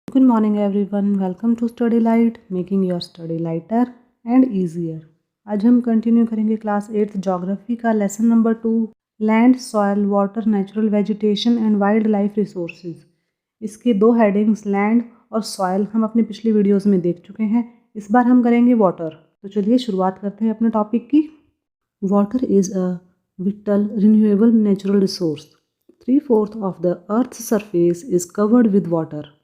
Good morning everyone. Welcome to Study Light, making your study lighter and easier. आज हम continue करेंगे class 8th geography का lesson number 2, land, soil, water, natural vegetation and wild life resources. इसके दो headings land और soil हम अपनी पिछली वीडियोस में देख चुके हैं। इस बार हम करेंगे वाटर। तो चलिए शुरुआत करते हैं अपने टॉपिक की। Water is a whittle renewable natural resource. 3/4 of the earth surface is covered with water.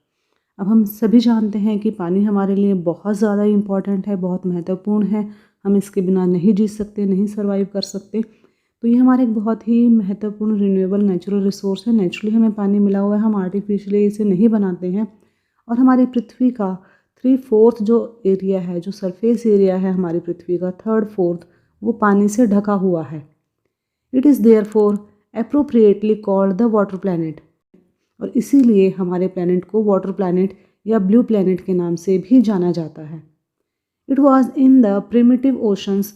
अब हम सभी जानते हैं कि पानी हमारे लिए बहुत ज़्यादा इम्पॉर्टेंट है, बहुत महत्वपूर्ण है। हम इसके बिना नहीं जी सकते, नहीं सर्वाइव कर सकते। तो ये हमारा एक बहुत ही महत्वपूर्ण रिन्यूएबल नेचुरल रिसोर्स है। नेचुरली हमें पानी मिला हुआ है, हम आर्टिफिशियली इसे नहीं बनाते हैं। और हमारी पृथ्वी का 3/4 जो एरिया है, जो सरफेस एरिया है हमारी पृथ्वी का 3/4, वो पानी से ढका हुआ है। It is therefore appropriately called the water planet. और इसीलिए हमारे प्लैनेट को वाटर प्लैनेट या ब्लू प्लैनेट के नाम से भी जाना जाता है। It was in the primitive oceans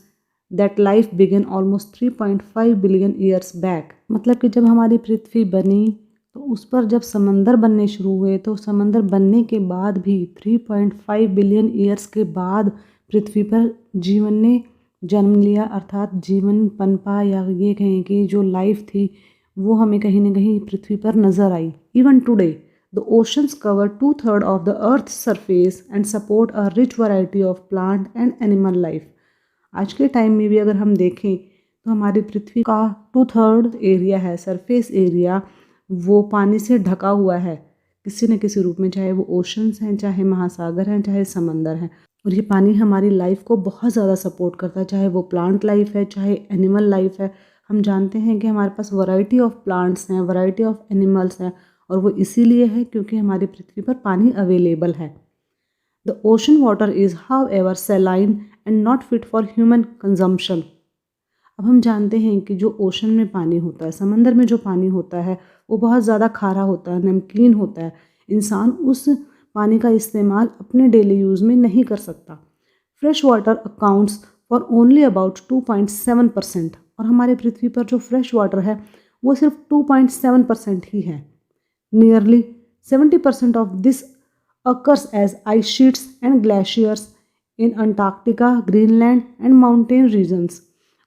that life began almost 3.5 billion years back. मतलब कि जब हमारी पृथ्वी बनी तो उस पर जब समंदर बनने शुरू हुए, तो समंदर बनने के बाद भी 3.5 बिलियन ईयर्स के बाद पृथ्वी पर जीवन ने जन्म लिया, अर्थात जीवन पनपा, या ये कहें कि जो लाइफ थी वो हमें कहीं ना कहीं पृथ्वी पर नज़र आई। Even today the oceans cover 2/3 of the earth surface and support a rich variety of plant and animal life. आज के टाइम में भी अगर हम देखें तो हमारी पृथ्वी का 2/3 एरिया है, सरफेस एरिया, वो पानी से ढका हुआ है किसी न किसी रूप में, चाहे वो ओशंस हैं, चाहे महासागर हैं, चाहे समंदर हैं। और ये पानी हमारी लाइफ को बहुत ज़्यादा सपोर्ट करता है, चाहे वो प्लांट लाइफ है, चाहे एनिमल लाइफ है। हम जानते हैं कि हमारे पास वैरायटी ऑफ प्लांट्स हैं, वैरायटी ऑफ एनिमल्स हैं, और वो इसीलिए है क्योंकि हमारी पृथ्वी पर पानी अवेलेबल है। The ocean water is how ever सेलाइन and not fit for human consumption. अब हम जानते हैं कि जो ओशन में पानी होता है, समंदर में जो पानी होता है, वो बहुत ज़्यादा खारा होता है, नमकीन होता है। इंसान उस पानी का इस्तेमाल अपने डेली यूज़ में नहीं कर सकता। Fresh water accounts for only about 2.7%। और हमारे पृथ्वी पर जो फ्रेश वाटर है वो सिर्फ 2.7% ही है। Nearly 70% of this occurs as ice sheets and glaciers in Antarctica, Greenland and mountain regions.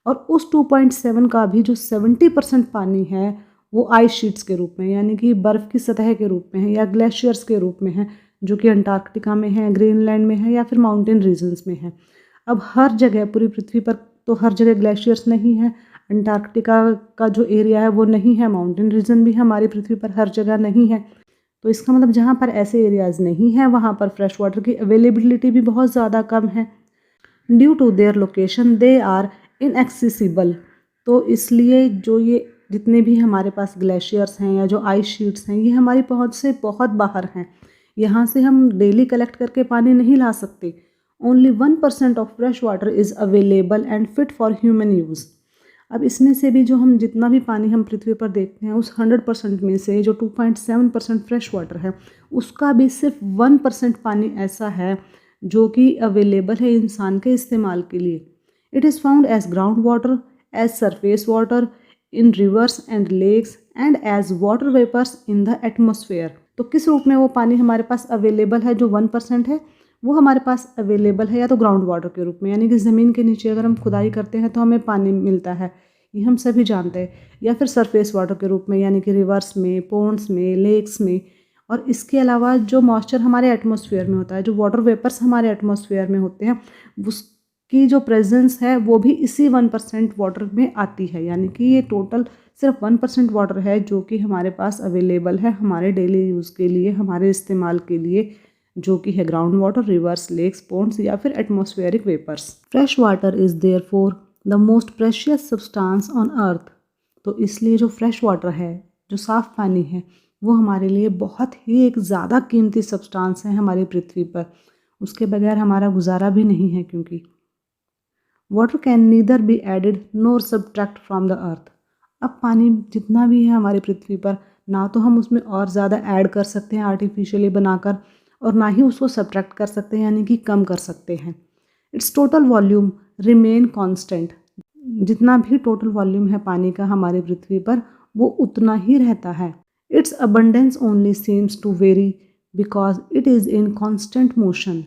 और उस 2.7 का भी जो 70% पानी है वो आइस शीट्स के रूप में, यानी कि बर्फ़ की सतह के रूप में है, या ग्लेशियर्स के रूप में है, जो कि अंटार्कटिका में है, ग्रीनलैंड में है, या फिर माउंटेन रीजन्स में है। अब हर जगह पूरी पृथ्वी पर तो हर जगह ग्लेशियर्स नहीं है, अंटार्कटिका का जो एरिया है वो नहीं है, माउंटेन रीजन भी हमारी पृथ्वी पर हर जगह नहीं है। तो इसका मतलब जहाँ पर ऐसे एरियाज़ नहीं हैं वहाँ पर फ्रेश वाटर की अवेलेबिलिटी भी बहुत ज़्यादा कम है। Due to their location they are inaccessible. तो इसलिए जो ये जितने भी हमारे पास ग्लेशियर्स हैं या जो आइस शीट्स हैं, ये हमारी पहुँच से बहुत बाहर हैं। यहाँ से हम डेली कलेक्ट करके पानी नहीं ला सकते। Only 1% of fresh water is available and fit for human use. अब इसमें से भी जो हम जितना भी पानी हम पृथ्वी पर देखते हैं, उस 100% में से जो 2.7% फ्रेश वाटर है, उसका भी सिर्फ 1% पानी ऐसा है जो कि अवेलेबल है इंसान के इस्तेमाल के लिए। It is found as ground water, as surface water, in rivers and lakes and as water vapours in the atmosphere. तो किस रूप में वो पानी हमारे पास अवेलेबल है, जो 1% है, वो हमारे पास अवेलेबल है या तो ग्राउंड वाटर के रूप में, यानी कि ज़मीन के नीचे अगर हम खुदाई करते हैं तो हमें पानी मिलता है, ये हम सभी जानते हैं, या फिर सरफेस वाटर के रूप में, यानी कि रिवर्स में, पोन्ड्स में, लेक्स में। और इसके अलावा जो मॉइस्चर हमारे एटमॉस्फेयर में होता है, जो वाटर वेपर्स हमारे एटमॉस्फेयर में होते हैं, उसकी जो प्रेजेंस है वो भी इसी 1% वाटर में आती है। यानी कि ये टोटल सिर्फ 1% वाटर है जो कि हमारे पास अवेलेबल है हमारे डेली यूज़ के लिए, हमारे इस्तेमाल के लिए, जो कि है ground water, rivers, lakes, ponds या फिर atmospheric vapours. Fresh water is therefore the most precious substance on earth. तो इसलिए जो फ्रेश वाटर है, जो साफ़ पानी है, वो हमारे लिए बहुत ही एक ज़्यादा कीमती सब्सटेंस है हमारी पृथ्वी पर। उसके बगैर हमारा गुजारा भी नहीं है, क्योंकि water can neither be added NOR subtract from the earth. अब पानी जितना भी है हमारी पृथ्वी पर, ना तो हम उसमें और ज़्यादा ऐड कर सकते हैं आर्टिफिशियली बनाकर, और ना ही उसको सब्ट्रैक्ट कर सकते हैं, यानी कि कम कर सकते हैं। It's total volume remain constant. जितना भी टोटल वॉल्यूम है पानी का हमारी पृथ्वी पर, वो उतना ही रहता है। Its abundance only seems to very because it is in constant motion,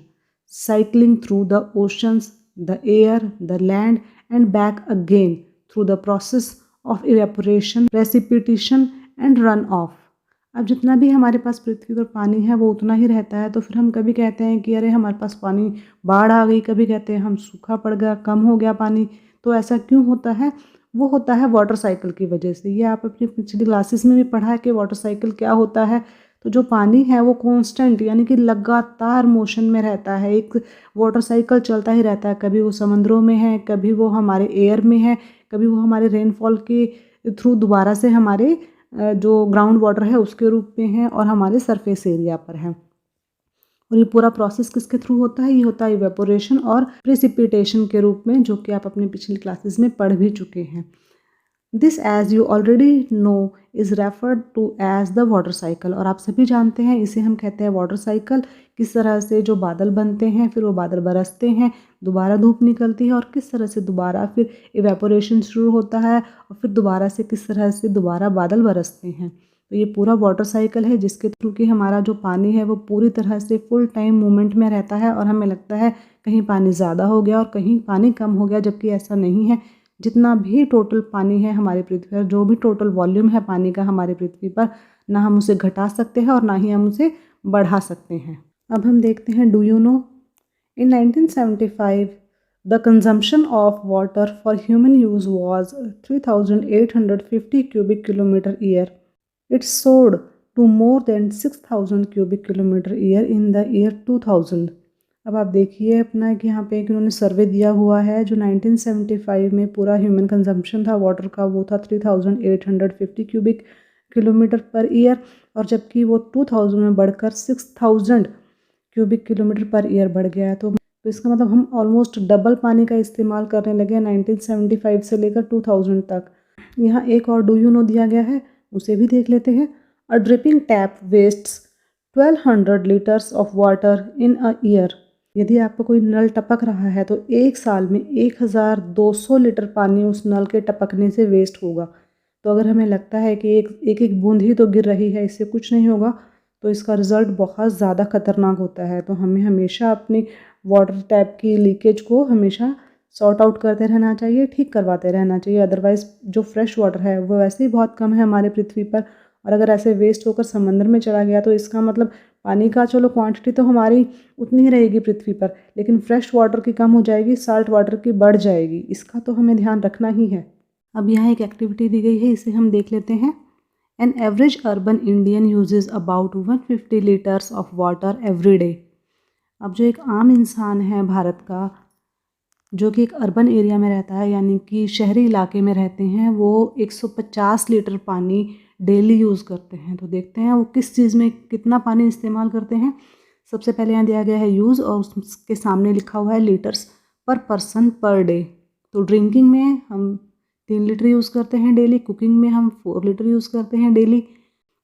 cycling through the oceans, the air, the land, and back again through the process of evaporation, precipitation, and runoff. अब जितना भी हमारे पास पृथ्वी पर पानी है वो उतना ही रहता है, तो फिर हम कभी कहते हैं कि अरे हमारे पास पानी बाढ़ आ गई, कभी कहते हैं हम सूखा पड़ गया, कम हो गया पानी। तो ऐसा क्यों होता है? वो होता है वाटर साइकिल की वजह से। ये आप अपनी पिछली क्लासेस में भी पढ़ा है कि वाटर साइकिल क्या होता है। तो जो पानी है वो कांस्टेंट यानी कि लगातार मोशन में रहता है, एक वाटर साइकिल चलता ही रहता है। कभी वो समुद्रों में है, कभी वो हमारे एयर में है, कभी वो हमारे रेनफॉल के थ्रू दोबारा से हमारे जो ग्राउंड वाटर है उसके रूप में है और हमारे सरफेस एरिया पर है। और ये पूरा प्रोसेस किसके थ्रू होता है? ये होता है इवेपोरेशन और प्रेसिपिटेशन के रूप में, जो कि आप अपनी पिछली क्लासेस में पढ़ भी चुके हैं। This as you already know is referred to as the water cycle. और आप सभी जानते हैं इसे हम कहते हैं वाटर साइकिल। किस तरह से जो बादल बनते हैं, फिर वो बादल बरसते हैं, दोबारा धूप निकलती है और किस तरह से दोबारा फिर इवेपोरेशन शुरू होता है और फिर दोबारा से किस तरह से दोबारा बादल बरसते हैं। तो ये पूरा वाटर साइकिल है जिसके थ्रू कि हमारा जो पानी है वो पूरी तरह से फुल टाइम मूवमेंट में रहता है और हमें लगता है कहीं पानी ज़्यादा हो गया और कहीं पानी कम हो गया, जबकि ऐसा नहीं है। जितना भी टोटल पानी है हमारी पृथ्वी पर, जो भी टोटल वॉल्यूम है पानी का हमारी पृथ्वी पर, ना हम उसे घटा सकते हैं और ना ही हम उसे बढ़ा सकते हैं। अब हम देखते हैं do you know. In 1975 the consumption of water for human use was 3850 cubic kilometre year. It soared to more than 6000 cubic kilometre year in the year 2000। अब आप देखिए अपना कि यहाँ पे एक इन्होंने सर्वे दिया हुआ है। जो 1975 में पूरा ह्यूमन कंजम्पशन था वाटर का वो था 3850 क्यूबिक किलोमीटर पर ईयर, और जबकि वो 2000 में बढ़कर 6000 क्यूबिक किलोमीटर पर ईयर बढ़ गया है। तो इसका मतलब हम ऑलमोस्ट डबल पानी का इस्तेमाल करने लगे 1975 से लेकर 2000 तक। यहाँ एक और डू यू नो दिया गया है, उसे भी देख लेते हैं। A dripping tap wastes 1200 litres of water in a year. यदि आपको कोई नल टपक रहा है तो एक साल में 1200 लीटर पानी उस नल के टपकने से वेस्ट होगा। तो अगर हमें लगता है कि एक बूंद ही तो गिर रही है, इससे कुछ नहीं होगा, तो इसका रिज़ल्ट बहुत ज़्यादा खतरनाक होता है। तो हमें हमेशा अपनी वाटर टैप की लीकेज को हमेशा सॉर्ट आउट करते रहना चाहिए, ठीक करवाते रहना चाहिए। अदरवाइज़ जो फ्रेश वाटर है वो वैसे ही बहुत कम है हमारे पृथ्वी पर, और अगर ऐसे वेस्ट होकर समंदर में चला गया तो इसका मतलब पानी का चलो क्वांटिटी तो हमारी उतनी ही रहेगी पृथ्वी पर, लेकिन फ्रेश वाटर की कम हो जाएगी, साल्ट वाटर की बढ़ जाएगी। इसका तो हमें ध्यान रखना ही है। अब यहाँ एक एक्टिविटी दी गई है, इसे हम देख लेते हैं। An average urban Indian uses about 150 litres of water every day. अब जो एक आम इंसान है भारत का, जो कि एक अर्बन एरिया में रहता है यानी कि शहरी इलाके में रहते हैं, वो 150 लीटर पानी डेली यूज़ करते हैं। तो देखते हैं वो किस चीज़ में कितना पानी इस्तेमाल करते हैं। सबसे पहले यहाँ दिया गया है यूज़ और उसके सामने लिखा हुआ है लीटर्स पर पर्सन पर डे। तो ड्रिंकिंग में हम 3 लीटर यूज़ करते हैं डेली, कुकिंग में हम 4 लीटर यूज़ करते हैं डेली,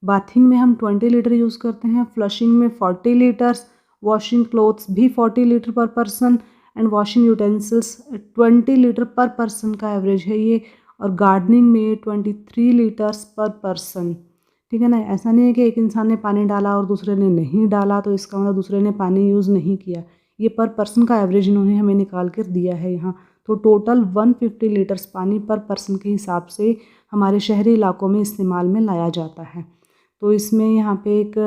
बाथिंग में हम 20 लीटर यूज़ करते हैं, फ्लशिंग में 40 लीटर्स, वॉशिंग क्लोथ्स भी 40 लीटर पर person, and washing utensils 20 litre पर पर्सन का एवरेज है ये, और गार्डनिंग में 23 लीटर्स पर पर्सन। ठीक है ना। ऐसा नहीं है कि एक इंसान ने पानी डाला और दूसरे ने नहीं डाला तो इसका मतलब दूसरे ने पानी यूज़ नहीं किया। ये पर पर्सन का एवरेज इन्होंने हमें निकाल कर दिया है यहाँ। तो टोटल 150 लीटर्स पानी पर पर्सन के हिसाब से हमारे शहरी इलाकों में इस्तेमाल में लाया जाता है। तो इसमें यहाँ पे एक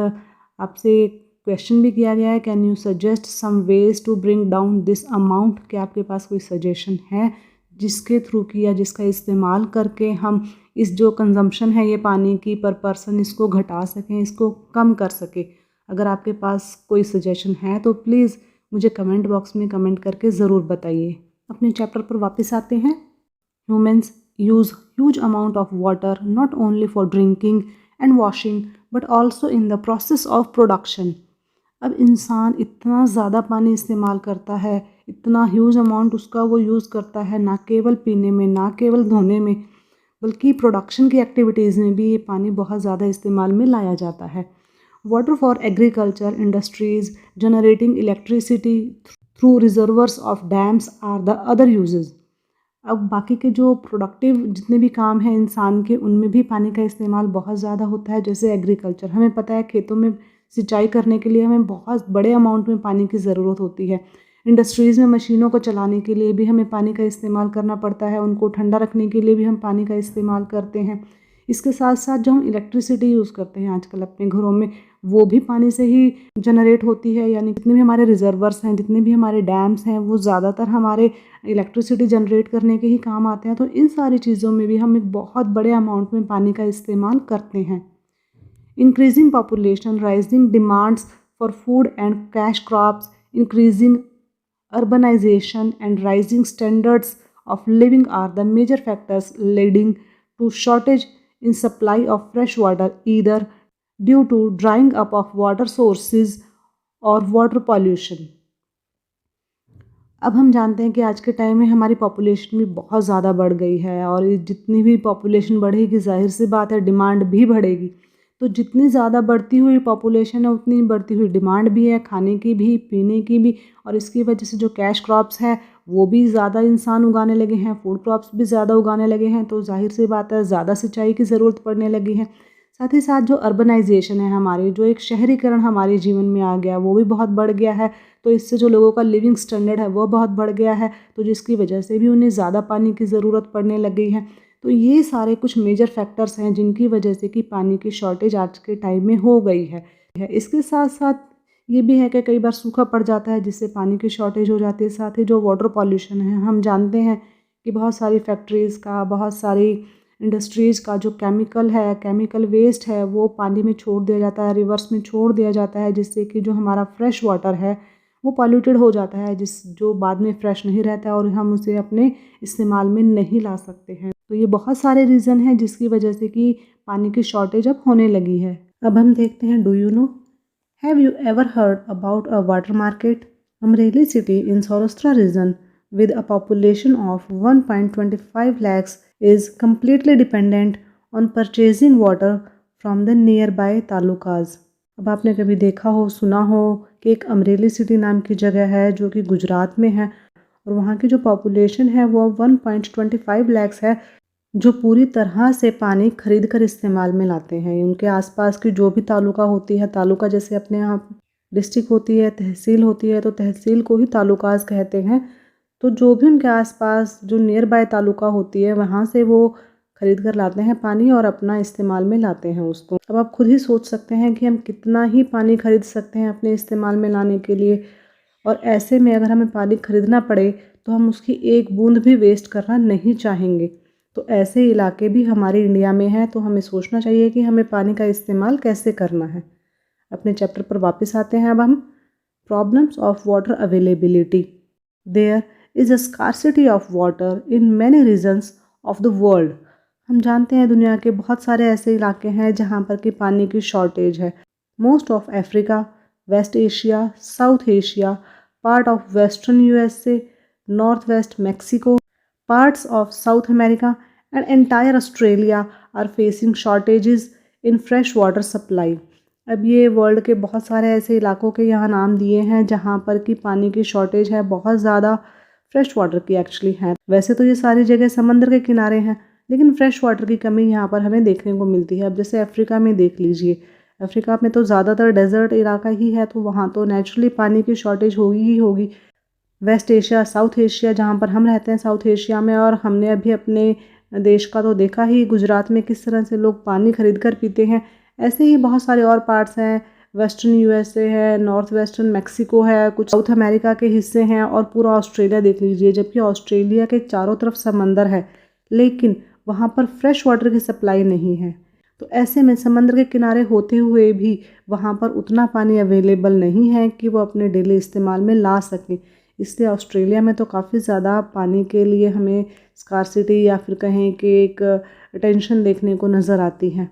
आपसे क्वेश्चन भी किया गया है, can you suggest some ways to bring down this amount. क्या आपके पास कोई सजेशन है जिसके थ्रू की या जिसका इस्तेमाल करके हम इस जो कंजम्पशन है ये पानी की पर पर्सन, इसको घटा सकें, इसको कम कर सकें। अगर आपके पास कोई सजेशन है तो प्लीज़ मुझे कमेंट बॉक्स में कमेंट करके ज़रूर बताइए। अपने चैप्टर पर वापस आते हैं। Humans use huge amount of water not only for drinking and washing but also in the process of production. अब इंसान इतना ज़्यादा पानी इस्तेमाल करता है, इतना ह्यूज अमाउंट उसका वो यूज़ करता है, ना केवल पीने में, ना केवल धोने में, बल्कि प्रोडक्शन की एक्टिविटीज़ में भी ये पानी बहुत ज़्यादा इस्तेमाल में लाया जाता है। Water for agriculture, industries, generating electricity through reservoirs of dams are the other uses. अब बाकी के जो प्रोडक्टिव जितने भी काम हैं इंसान के, उनमें भी पानी का इस्तेमाल बहुत ज़्यादा होता है। जैसे एग्रीकल्चर, हमें पता है खेतों में सिंचाई करने के लिए हमें बहुत बड़े अमाउंट में पानी की ज़रूरत होती है। इंडस्ट्रीज़ में मशीनों को चलाने के लिए भी हमें पानी का इस्तेमाल करना पड़ता है, उनको ठंडा रखने के लिए भी हम पानी का इस्तेमाल करते हैं। इसके साथ साथ जो हम इलेक्ट्रिसिटी यूज़ करते हैं आजकल अपने घरों में, वो भी पानी से ही जनरेट होती है। यानी जितने भी हमारे रिजर्वर्स हैं, जितने भी हमारे डैम्स हैं, वो ज़्यादातर हमारे इलेक्ट्रिसिटी जनरेट करने के ही काम आते हैं। तो इन सारी चीज़ों में भी हम एक बहुत बड़े अमाउंट में पानी का इस्तेमाल करते हैं। Increasing population, rising demands for food and cash crops, increasing urbanization and rising standards of living are the major factors leading to shortage in supply of fresh water, either due to drying up of water sources or water pollution. अब हम जानते हैं कि आज के time में हमारी population भी बहुत ज़्यादा बढ़ गई है, और जितनी भी पॉपुलेशन बढ़ेगी ज़ाहिर सी बात है डिमांड भी बढ़ेगी। तो जितनी ज़्यादा बढ़ती हुई पॉपुलेशन है उतनी बढ़ती हुई डिमांड भी है, खाने की भी, पीने की भी। और इसकी वजह से जो कैश क्रॉप्स है वो भी ज़्यादा इंसान उगाने लगे हैं, फूड क्रॉप्स भी ज़्यादा उगाने लगे हैं। तो जाहिर सी बात है ज़्यादा सिंचाई की ज़रूरत पड़ने लगी है। साथ ही साथ जो अर्बनाइजेशन है हमारी, जो एक शहरीकरण हमारे जीवन में आ गया, वो भी बहुत बढ़ गया है। तो इससे जो लोगों का लिविंग स्टैंडर्ड है वो बहुत बढ़ गया है, तो जिसकी वजह से भी उन्हें ज़्यादा पानी की ज़रूरत पड़ने लग गई है। तो ये सारे कुछ मेजर फैक्टर्स हैं जिनकी वजह से कि पानी की शॉर्टेज आज के टाइम में हो गई है। इसके साथ साथ ये भी है कि कई बार सूखा पड़ जाता है जिससे पानी की शॉर्टेज हो जाती है। साथ ही जो वाटर पॉल्यूशन है, हम जानते हैं कि बहुत सारी फैक्ट्रीज़ का, बहुत सारी इंडस्ट्रीज़ का जो केमिकल वेस्ट है वो पानी में छोड़ दिया जाता है, रिवर्स में छोड़ दिया जाता है, जिससे कि जो हमारा फ्रेश वाटर है वो पॉल्यूटेड हो जाता है, जो बाद में फ्रेश नहीं रहता है और हम उसे अपने इस्तेमाल में नहीं ला सकते हैं। तो ये बहुत सारे रीज़न हैं जिसकी वजह से कि पानी की शॉर्टेज अब होने लगी है। अब हम देखते हैं, do you know, have you ever heard about a water market? Amreli city in Saurashtra region with a population of 1.25 lakhs is completely dependent on purchasing water from the nearby talukas. अब आपने कभी देखा हो, सुना हो कि एक अमरेली सिटी नाम की जगह है जो कि गुजरात में है, और वहाँ की जो पॉपुलेशन है वो 1.25 लाख्स है, जो पूरी तरह से पानी खरीद कर इस्तेमाल में लाते हैं। उनके आसपास की जो भी तालुका होती है, तालुका जैसे अपने यहाँ डिस्ट्रिक्ट होती है, तहसील होती है, तो तहसील को ही तालुकास कहते हैं। तो जो भी उनके आसपास जो नियर बाय तालुका होती है वहाँ से वो खरीद कर लाते हैं पानी और अपना इस्तेमाल में लाते हैं उसको। अब आप खुद ही सोच सकते हैं कि हम कितना ही पानी खरीद सकते हैं अपने इस्तेमाल में लाने के लिए, और ऐसे में अगर हमें पानी खरीदना पड़े तो हम उसकी एक बूंद भी वेस्ट करना नहीं चाहेंगे। तो ऐसे इलाके भी हमारे इंडिया में हैं, तो हमें सोचना चाहिए कि हमें पानी का इस्तेमाल कैसे करना है। अपने चैप्टर पर वापस आते हैं। अब हम problems of water availability. There is a scarcity of water in many regions of the world. हम जानते हैं दुनिया के बहुत सारे ऐसे इलाके हैं जहाँ पर कि पानी की शॉर्टेज है। Most of Africa, West Asia, South Asia, part of western USA, north west Mexico, parts of South America and entire Australia are facing shortages in fresh water supply. अब ये वर्ल्ड के बहुत सारे ऐसे इलाकों के यहाँ नाम दिए हैं जहाँ पर कि पानी की शॉर्टेज है, बहुत ज़्यादा फ्रेश वाटर की एक्चुअली है। वैसे तो ये सारी जगह समंदर के किनारे हैं, लेकिन फ्रेश वाटर की कमी यहाँ पर हमें देखने को मिलती है। अब जैसे अफ्रीका में देख लीजिए, अफ्रीका में तो ज़्यादातर डेजर्ट इलाका ही है, तो वहाँ तो नेचुरली पानी की शॉर्टेज होगी ही होगी। वेस्ट एशिया, साउथ एशिया जहाँ पर हम रहते हैं, साउथ एशिया में, और हमने अभी अपने देश का तो देखा ही गुजरात में किस तरह से लोग पानी खरीद कर पीते हैं। ऐसे ही बहुत सारे और पार्ट्स हैं, वेस्टर्न यूएसए है, नॉर्थ वेस्टर्न मैक्सिको है, कुछ साउथ अमेरिका के हिस्से हैं, और पूरा ऑस्ट्रेलिया देख लीजिए। जबकि ऑस्ट्रेलिया के चारों तरफ समंदर है, लेकिन वहाँ पर फ्रेश वाटर की सप्लाई नहीं है। तो ऐसे में समंदर के किनारे होते हुए भी वहाँ पर उतना पानी अवेलेबल नहीं है कि वो अपने डेली इस्तेमाल में ला सकें। इसलिए ऑस्ट्रेलिया में तो काफ़ी ज़्यादा पानी के लिए हमें स्कार्सिटी या फिर कहें कि एक टेंशन देखने को नज़र आती है।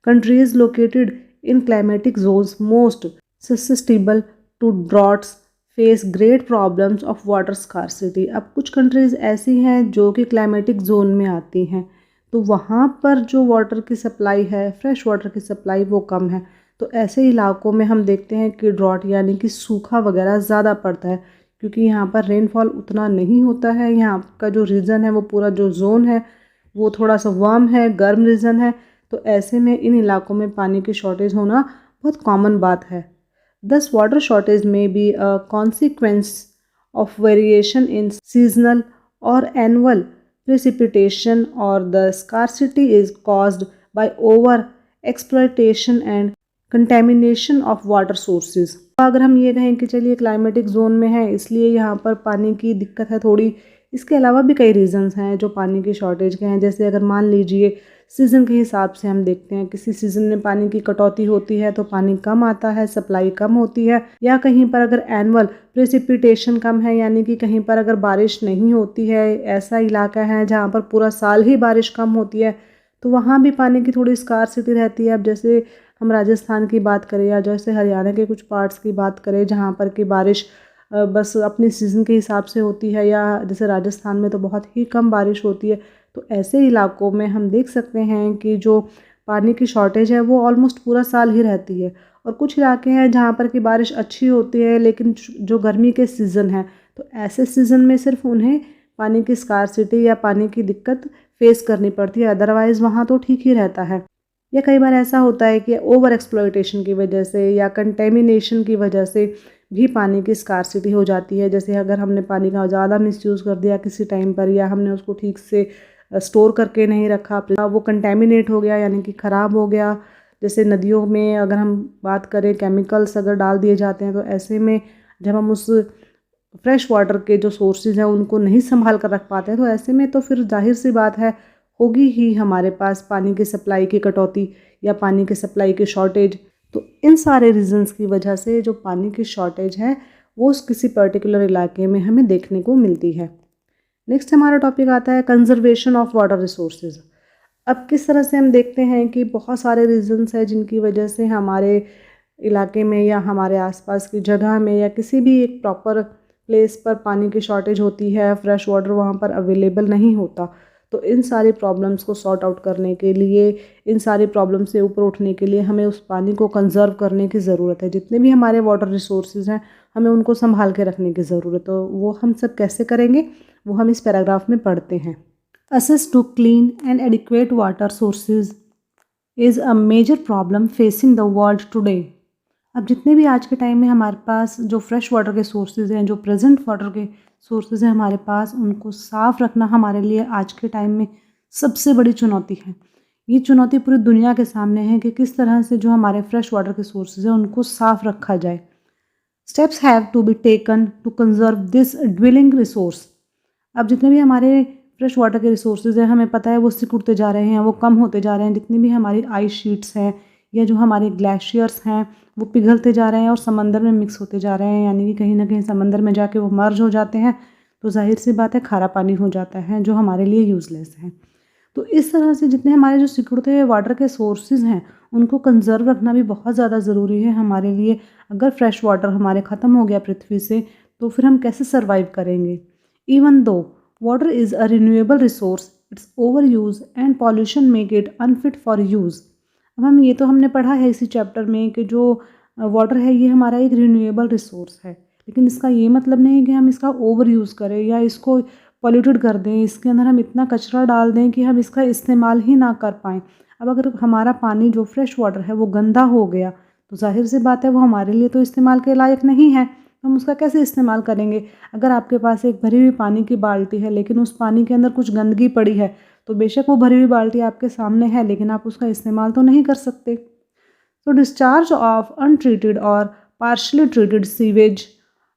Countries located in climatic zones most susceptible to droughts face great problems of water scarcity. अब कुछ कंट्रीज़ ऐसी हैं जो कि क्लाइमेटिक जोन में आती हैं, तो वहाँ पर जो वाटर की सप्लाई है, फ्रेश वाटर की सप्लाई, वो कम है। तो ऐसे इलाकों में हम देखते हैं कि ड्रॉट यानी कि सूखा वगैरह ज़्यादा पड़ता है, क्योंकि यहाँ पर रेनफॉल उतना नहीं होता है। यहाँ का जो रीजन है, वो पूरा जो जोन है वो थोड़ा सा वार्म है, गर्म रीजन है। तो ऐसे में इन इलाकों में पानी की शॉर्टेज होना बहुत कॉमन बात है। दस वाटर शॉर्टेज में be a consequence of variation in seasonal और annual precipitation or the scarcity is caused by over exploitation and contamination of water sources। अगर हम ये कहें कि चलिए क्लाइमेटिक जोन में है इसलिए यहाँ पर पानी की दिक्कत है थोड़ी, इसके अलावा भी कई रीजंस हैं जो पानी की शॉर्टेज के हैं। जैसे अगर मान लीजिए सीज़न के हिसाब से हम देखते हैं, किसी सीज़न में पानी की कटौती होती है तो पानी कम आता है, सप्लाई कम होती है, या कहीं पर अगर एनुअल प्रेसिपिटेशन कम है यानी कि कहीं पर अगर बारिश नहीं होती है, ऐसा इलाका है जहाँ पर पूरा साल ही बारिश कम होती है, तो वहाँ भी पानी की थोड़ी स्कार्सिटी रहती है। अब जैसे हम राजस्थान की बात करें या जैसे हरियाणा के कुछ पार्ट्स की बात करें जहाँ पर की बारिश बस अपनी सीज़न के हिसाब से होती है, या जैसे राजस्थान में तो बहुत ही कम बारिश होती है, तो ऐसे इलाकों में हम देख सकते हैं कि जो पानी की शॉर्टेज है वो ऑलमोस्ट पूरा साल ही रहती है। और कुछ इलाके हैं जहाँ पर की बारिश अच्छी होती है लेकिन जो गर्मी के सीज़न है तो ऐसे सीज़न में सिर्फ उन्हें पानी की स्कार्सिटी या पानी की दिक्कत फेस करनी पड़ती है, अदरवाइज़ वहाँ तो ठीक ही रहता है। या कई बार ऐसा होता है कि ओवर एक्सप्लॉयटेशन की वजह से या कंटेमिनेशन की वजह से भी पानी की स्कार्सिटी हो जाती है। जैसे अगर हमने पानी का ज़्यादा मिसयूज़ कर दिया किसी टाइम पर, या हमने उसको ठीक से स्टोर करके नहीं रखा, वो कंटेमिनेट हो गया यानी कि ख़राब हो गया। जैसे नदियों में अगर हम बात करें केमिकल्स अगर डाल दिए जाते हैं तो ऐसे में जब हम उस फ्रेश वाटर के जो सोर्सेज हैं उनको नहीं संभाल कर रख पाते हैं तो ऐसे में तो फिर जाहिर सी बात है होगी ही हमारे पास पानी की सप्लाई की कटौती या पानी की सप्लाई की शॉर्टेज। तो इन सारे रीजंस की वजह से जो पानी की शॉर्टेज है वो किसी पर्टिकुलर इलाके में हमें देखने को मिलती है। नेक्स्ट हमारा टॉपिक आता है कंजर्वेशन ऑफ वाटर रिसोर्सेज। अब किस तरह से हम देखते हैं कि बहुत सारे रीजंस हैं जिनकी वजह से हमारे इलाके में या हमारे आसपास की जगह में या किसी भी एक प्रॉपर प्लेस पर पानी की शॉर्टेज होती है, फ्रेश वाटर वहाँ पर अवेलेबल नहीं होता। तो इन सारी प्रॉब्लम्स को सॉर्ट आउट करने के लिए, इन सारी प्रॉब्लम से ऊपर उठने के लिए हमें उस पानी को कंजर्व करने की ज़रूरत है। जितने भी हमारे वाटर रिसोर्सेज हैं हमें उनको संभाल के रखने की ज़रूरत है। तो वो हम सब कैसे करेंगे वो हम इस पैराग्राफ में पढ़ते हैं। Access to clean and adequate water sources is a major problem facing the world today। अब जितने भी आज के टाइम में हमारे पास जो फ्रेश वाटर के सोर्सेज हैं, जो प्रेजेंट वाटर के सोर्सेज हैं हमारे पास, उनको साफ़ रखना हमारे लिए आज के टाइम में सबसे बड़ी चुनौती है। ये चुनौती पूरी दुनिया के सामने है कि किस तरह से जो हमारे फ्रेश वाटर के सोर्सेज हैं उनको साफ़ रखा जाए। Steps have to be taken to conserve this dwindling resource. अब जितने भी हमारे फ्रेश वाटर के रिसोर्सेज हैं हमें पता है वो सिकुड़ते जा रहे हैं, वो कम होते जा रहे हैं। जितनी भी हमारी आइस शीट्स हैं या जो हमारे ग्लेशियर्स हैं वो पिघलते जा रहे हैं और समंदर में मिक्स होते जा रहे हैं, यानी कि कहीं ना कहीं समंदर में जाके वो मर्ज हो जाते हैं। तो जाहिर सी बात है खारा पानी हो जाता है जो हमारे लिए यूज़लेस है। तो इस तरह से जितने हमारे जो सिकुड़ते हुए वाटर के सोर्सेज हैं उनको कंजर्व रखना भी बहुत ज़्यादा ज़रूरी है हमारे लिए। अगर फ्रेश वाटर हमारे ख़त्म हो गया पृथ्वी से तो फिर हम कैसे सर्वाइव करेंगे। Even though water is a renewable resource, its overuse and pollution make it unfit for use। अब हम ये तो हमने पढ़ा है इसी चैप्टर में कि जो वाटर है ये हमारा एक रिन्यूएबल रिसोर्स है, लेकिन इसका ये मतलब नहीं कि हम इसका ओवर यूज़ करें या इसको पॉल्यूटेड कर दें, इसके अंदर हम इतना कचरा डाल दें कि हम इसका इस्तेमाल ही ना कर पाएँ। अब अगर हमारा पानी जो फ्रेश वाटर है वो गंदा हो गया तो जाहिर सी बात है वो हमारे लिए तो इस्तेमाल के लायक नहीं है, हम उसका कैसे इस्तेमाल करेंगे। अगर आपके पास एक भरी हुई पानी की बाल्टी है लेकिन उस पानी के अंदर कुछ गंदगी पड़ी है तो बेशक वो भरी हुई बाल्टी आपके सामने है लेकिन आप उसका इस्तेमाल तो नहीं कर सकते। तो डिस्चार्ज ऑफ अनट्रीटेड और partially treated sewage,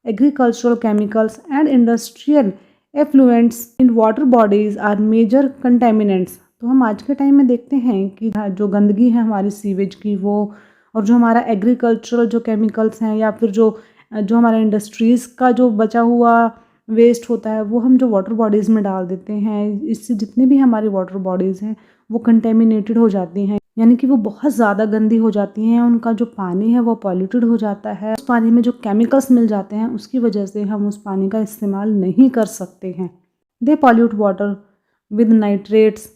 agricultural chemicals and industrial effluents in water bodies are major contaminants. तो हम आज के टाइम में देखते हैं कि जो गंदगी है हमारी सीवेज की वो, और जो हमारा एग्रीकल्चरल जो केमिकल्स हैं या फिर जो हमारे इंडस्ट्रीज़ का जो बचा हुआ वेस्ट होता है वो हम जो वाटर बॉडीज़ में डाल देते हैं, इससे जितनी भी हमारी वाटर बॉडीज़ हैं वो कंटेमिनेटेड हो जाती हैं, यानी कि वो बहुत ज़्यादा गंदी हो जाती हैं। उनका जो पानी है वो पॉल्यूटेड हो जाता है। उस पानी में जो केमिकल्स मिल जाते हैं उसकी वजह से हम उस पानी का इस्तेमाल नहीं कर सकते हैं। They pollute water with nitrates,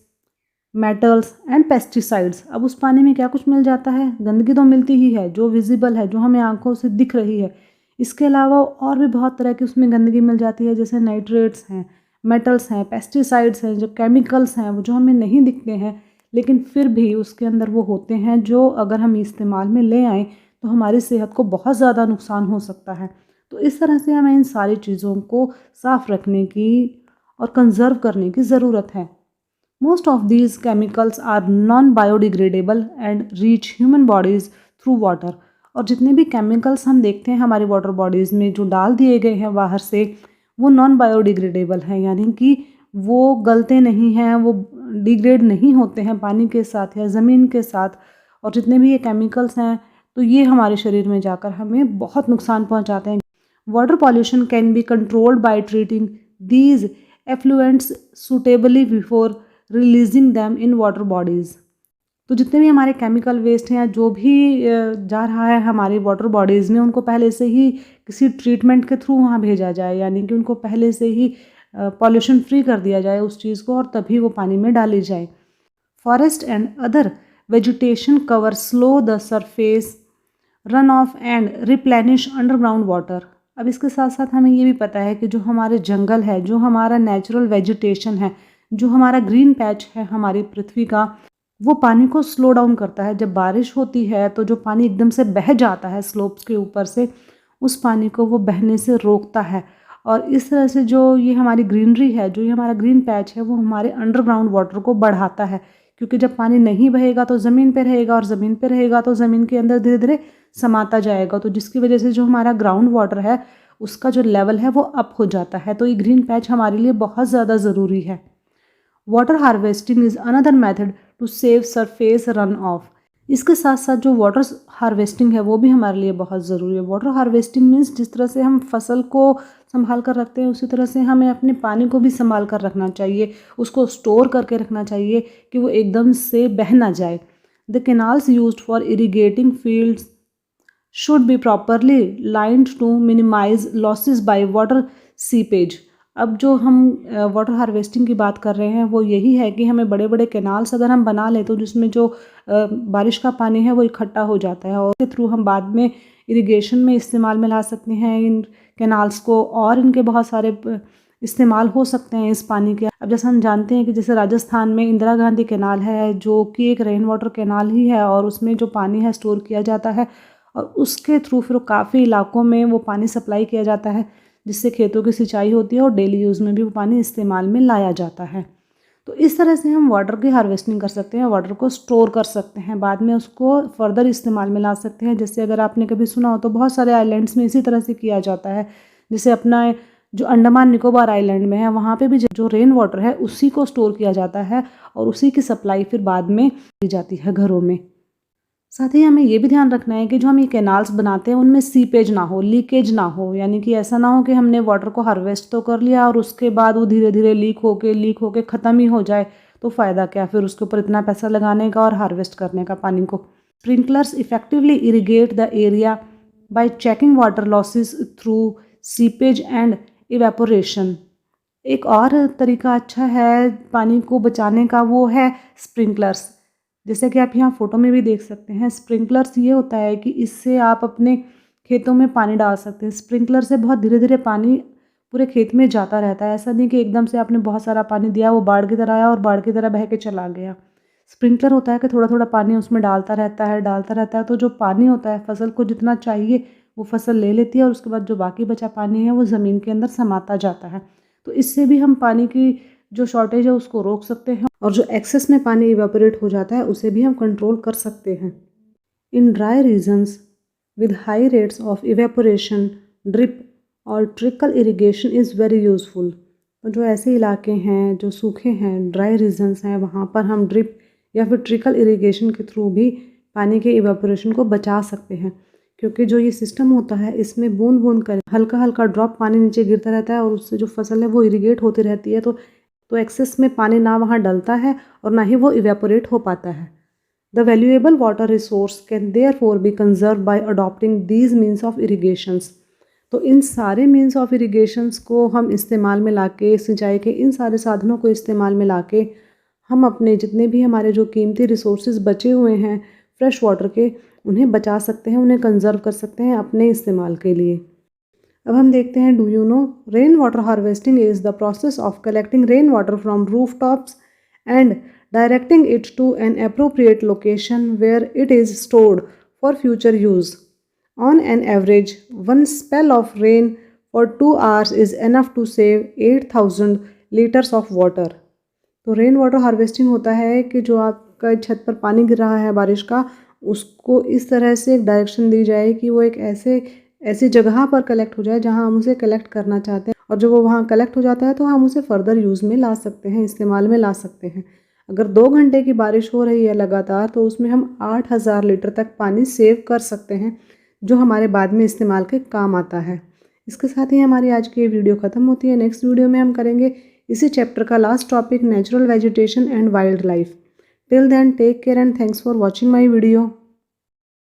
metals and pesticides. अब उस पानी में क्या कुछ मिल जाता है, गंदगी तो मिलती ही है जो विजिबल है, जो हमें आंखों से दिख रही है। इसके अलावा और भी बहुत तरह की उसमें गंदगी मिल जाती है, जैसे नाइट्रेट्स हैं, मेटल्स हैं, पेस्टिसाइड्स हैं, जो केमिकल्स हैं वो जो हमें नहीं दिखते हैं लेकिन फिर भी उसके अंदर वो होते हैं जो अगर हम इस्तेमाल में ले आएँ तो हमारी सेहत को बहुत ज़्यादा नुकसान हो सकता है। तो इस तरह से हमें इन सारी चीज़ों को साफ़ रखने की और कंज़र्व करने की ज़रूरत है। Most of these chemicals are non-biodegradable and reach human bodies through water. और जितने भी केमिकल्स हम देखते हैं हमारी वाटर बॉडीज़ में जो डाल दिए गए हैं बाहर से, वो नॉन बायोडिग्रेडेबल हैं, यानी कि वो गलते नहीं हैं, वो डिग्रेड नहीं होते हैं पानी के साथ या ज़मीन के साथ। और जितने भी ये केमिकल्स हैं तो ये हमारे शरीर में जाकर हमें बहुत नुकसान पहुंचाते हैं। Water pollution can be controlled by treating these effluents suitably before releasing them in water bodies. तो जितने भी हमारे केमिकल वेस्ट हैं या जो भी जा रहा है हमारी वाटर बॉडीज़ में, उनको पहले से ही किसी ट्रीटमेंट के थ्रू वहाँ भेजा जाए, यानी कि उनको पहले से ही पॉल्यूशन फ्री कर दिया जाए उस चीज़ को, और तभी वो पानी में डाली जाए। Forest and other vegetation cover slow the surface run of and replenish underground water. अब इसके साथ साथ हमें ये भी पता है कि जो हमारे जंगल है, जो हमारा नेचुरल वेजिटेशन है, जो हमारा ग्रीन पैच है हमारी पृथ्वी का, वो पानी को स्लो डाउन करता है। जब बारिश होती है तो जो पानी एकदम से बह जाता है स्लोप्स के ऊपर से, उस पानी को वो बहने से रोकता है। और इस तरह से जो ये हमारी ग्रीनरी है, जो ये हमारा ग्रीन पैच है, वो हमारे अंडरग्राउंड वाटर को बढ़ाता है। क्योंकि जब पानी नहीं बहेगा तो ज़मीन पे रहेगा, और ज़मीन पे रहेगा तो ज़मीन के अंदर धीरे धीरे समाता जाएगा, तो जिसकी वजह से जो हमारा ग्राउंड वाटर है उसका जो लेवल है वो अप हो जाता है। तो ये ग्रीन पैच हमारे लिए बहुत ज़्यादा ज़रूरी है। Water harvesting is another method to save surface run off. इसके साथ साथ जो वाटर हार्वेस्टिंग है वो भी हमारे लिए बहुत ज़रूरी है। वाटर हार्वेस्टिंग मीन्स जिस तरह से हम फसल को संभाल कर रखते हैं, उसी तरह से हमें अपने पानी को भी संभाल कर रखना चाहिए, उसको स्टोर करके रखना चाहिए कि वो एकदम से बह ना जाए। The canals used for irrigating fields should be properly lined to minimise losses by water seepage. अब जो हम वाटर हार्वेस्टिंग की बात कर रहे हैं वो यही है कि हमें बड़े बड़े कैनाल्स अगर हम बना लें तो जिसमें जो बारिश का पानी है वो इकट्ठा हो जाता है, और उसके थ्रू हम बाद में इरिगेशन में इस्तेमाल में ला सकते हैं इन कैनाल्स को, और इनके बहुत सारे इस्तेमाल हो सकते हैं इस पानी के। अब जैसे हम जानते हैं कि जैसे राजस्थान में इंदिरा गांधी कैनाल है, जो कि एक रेन वाटर कैनाल ही है, और उसमें जो पानी है स्टोर किया जाता है, और उसके थ्रू फिर काफ़ी इलाकों में वो पानी सप्लाई किया जाता है, जिससे खेतों की सिंचाई होती है और डेली यूज़ में भी वो पानी इस्तेमाल में लाया जाता है। तो इस तरह से हम वाटर की हार्वेस्टिंग कर सकते हैं, वाटर को स्टोर कर सकते हैं, बाद में उसको फर्दर इस्तेमाल में ला सकते हैं। जैसे अगर आपने कभी सुना हो तो बहुत सारे आइलैंड्स में इसी तरह से किया जाता है। जैसे अपना जो अंडमान निकोबार आइलैंड में है, वहाँ पे भी जो रेन वाटर है उसी को स्टोर किया जाता है, और उसी की सप्लाई फिर बाद में की जाती है घरों में। साथ ही हमें ये भी ध्यान रखना है कि जो हम ये कैनाल्स बनाते हैं उनमें सीपेज ना हो, लीकेज ना हो, यानी कि ऐसा ना हो कि हमने वाटर को हार्वेस्ट तो कर लिया और उसके बाद वो धीरे धीरे लीक होके ख़त्म ही हो जाए, तो फ़ायदा क्या फिर उसके ऊपर इतना पैसा लगाने का और हार्वेस्ट करने का पानी को। Sprinklers effectively irrigate the area bye checking water losses through seepage and evaporation. एक और तरीका अच्छा है पानी को बचाने का, वो है स्प्रिंकलर्स। जैसे कि आप यहाँ फ़ोटो में भी देख सकते हैं, स्प्रिंकलर्स ये होता है कि इससे आप अपने खेतों में पानी डाल सकते हैं। स्प्रिंकलर से बहुत धीरे धीरे पानी पूरे खेत में जाता रहता है। ऐसा नहीं कि एकदम से आपने बहुत सारा पानी दिया, वो बाढ़ की तरह आया और बाढ़ की तरह बह के चला गया। स्प्रिंकलर होता है कि थोड़ा थोड़ा पानी उसमें डालता रहता है, तो जो पानी होता है फसल को जितना चाहिए वो फसल ले लेती है, और उसके बाद जो बाकी बचा पानी है वो ज़मीन के अंदर समाता जाता है। तो इससे भी हम पानी की जो शॉर्टेज है उसको रोक सकते हैं, और जो एक्सेस में पानी इवेपोरेट हो जाता है उसे भी हम कंट्रोल कर सकते हैं। In dry regions with high rates of evaporation, drip और trickle irrigation is very useful. तो जो ऐसे इलाके हैं जो सूखे हैं, ड्राई रीजन्स हैं, वहाँ पर हम ड्रिप या फिर ट्रिकल इरिगेशन के थ्रू भी पानी के इवेपोरेशन को बचा सकते हैं, क्योंकि जो ये सिस्टम होता है इसमें बूंद बूंद कर हल्का हल्का ड्रॉप पानी नीचे गिरता रहता है, और उससे जो फसल है वो इरिगेट होती रहती है। तो एक्सेस में पानी ना वहाँ डलता है और ना ही वो इवेपोरेट हो पाता है। The valuable water resource can therefore be conserve by adopting these means of irrigations. तो इन सारे मीन्स ऑफ इरिगेशंस को हम इस्तेमाल में लाके, सिंचाई के इन सारे साधनों को इस्तेमाल में लाके, हम अपने जितने भी हमारे जो कीमती रिसोर्सेज बचे हुए हैं फ्रेश वाटर के, उन्हें बचा सकते हैं, उन्हें कंजर्व कर सकते हैं अपने इस्तेमाल के लिए। अब हम देखते हैं, do you no rain water harvesting is the process of collecting rain water from roof tops and directing it to an appropriate location where it is stored for future use. On an average, one spell of rain for 2 hours is enough to save 8,000 liters of water. तो rain water harvesting होता है कि जो आपका छत पर पानी गिर रहा है बारिश का, उसको इस तरह से एक डायरेक्शन दी जाए कि वो एक ऐसी जगह पर कलेक्ट हो जाए जहां हम उसे कलेक्ट करना चाहते हैं, और जब वो वहां कलेक्ट हो जाता है तो हम उसे फर्दर यूज़ में ला सकते हैं, इस्तेमाल में ला सकते हैं। अगर 2 घंटे की बारिश हो रही है लगातार तो उसमें हम 8,000 लीटर तक पानी सेव कर सकते हैं, जो हमारे बाद में इस्तेमाल के काम आता है। इसके साथ ही हमारी आज की ये वीडियो ख़त्म होती है। नेक्स्ट वीडियो में हम करेंगे इसी चैप्टर का last topic, natural vegetation and wildlife. Till then take care and thanks for watching my video.